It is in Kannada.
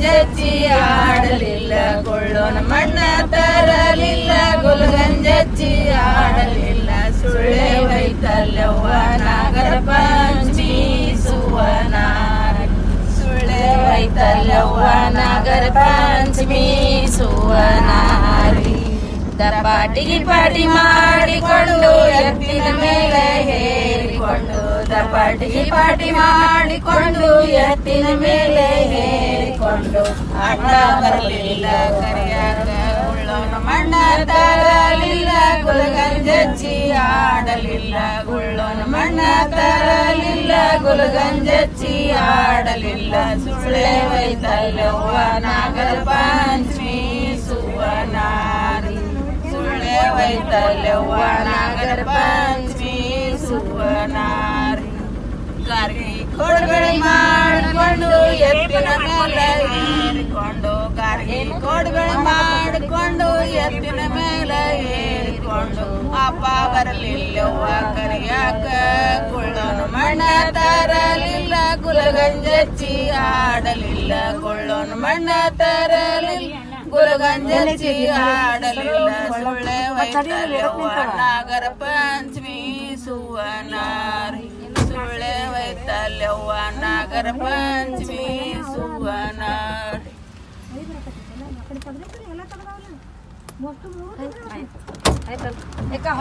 ಗುಲಗಂಜಚ್ಚಿ ಆಡಲಿಲ್ಲ ಕೊಳ್ಳೋನ ಮಣ್ಣ ತರಲಿಲ್ಲ ಗುಲಗಂಜಚ್ಚಿ ಆಡಲಿಲ್ಲ ಸುಳ್ಳೆ ವೈತಲ್ಯವ್ವ ನಾಗರ ಪಂಚಮಿ ಸುವನಾರಿ ಸುಳ್ಳೆ ವೈತಲ್ಯವ್ವ ನಾಗರ ಪಂಚಮಿ ಸುವನಾರಿ ದಪಾಟಿಗೆ ಪಾಟಿ ಮಾಡಿಕೊಂಡು ಎತ್ತಿನ ಮೇಲೆ ಹೇರಿಕೊಂಡು ದಪಾಟಿಗೆ ಪಾಟಿ ಮಾಡಿಕೊಂಡು ಎತ್ತಿನ ಮೇಲೆ ಹೇರಿಕೊಂಡು ಆಟ ಬರಲಿಲ್ಲ ಕರಿಯಾಗ ಉಳ್ಳೋನ ಮಣ್ಣ ತರಲಿಲ್ಲ ಗುಲಗಂಜಚ್ಚಿ ಆಡಲಿಲ್ಲ ಉಳ್ಳೋನ ಮಣ್ಣ ತರಲಿಲ್ಲ ಗುಲಗಂಜಚ್ಚಿ ಆಡಲಿಲ್ಲ ಸುಳ್ಳೆ ವೈತಲ್ಯವ್ವ ನಾಗರ ಪಂಚಮಿ ಸುವನಾರಿ ಸುಳ್ಳೆ ವೈತಲ್ಯವ್ವ ನಾಗರ ಪಂಚಮಿ ಸುವನಾರಿ ಗಾರ್ಗಿ ಕೊಡಗಡೆ ಮಾಡಿಕೊಂಡು ಎತ್ತಿನ ಮೇಲೆ ಏರಿಕೊಂಡು ಗಾರ್ಗಿ ಕೊಡಗಡೆ ಮಾಡಿಕೊಂಡು ಎತ್ತಿನ ಮೇಲೆ ಏರಿಕೊಂಡು ಅಪ್ಪ ಬರಲಿಲ್ಲವ್ವ ಕರಿಯಾಕ ಕೊಳ್ಳೋನು ಮಣ್ಣ ತರಲಿಲ್ಲ ಗುಲಗಂಜಚ್ಚಿ ಆಡಲಿಲ್ಲ ಕೊಳ್ಳೋನು ಮಣ್ಣ ತರಲಿಲ್ಲ ಗುಲಗಂಜಚ್ಚಿ ಆಡಲಿಲ್ಲ ಸುಳ್ಳೆ ವೈತಲ್ಯವ್ವ ನಾಗರ ಪಂಚಮಿ ಸುವನಾರಿ ಸುಳ್ಳೆ ವೈತಲ್ಯವ್ವ ನಾಗರ ಪಂಚಮಿ ಸುವನಾರಿ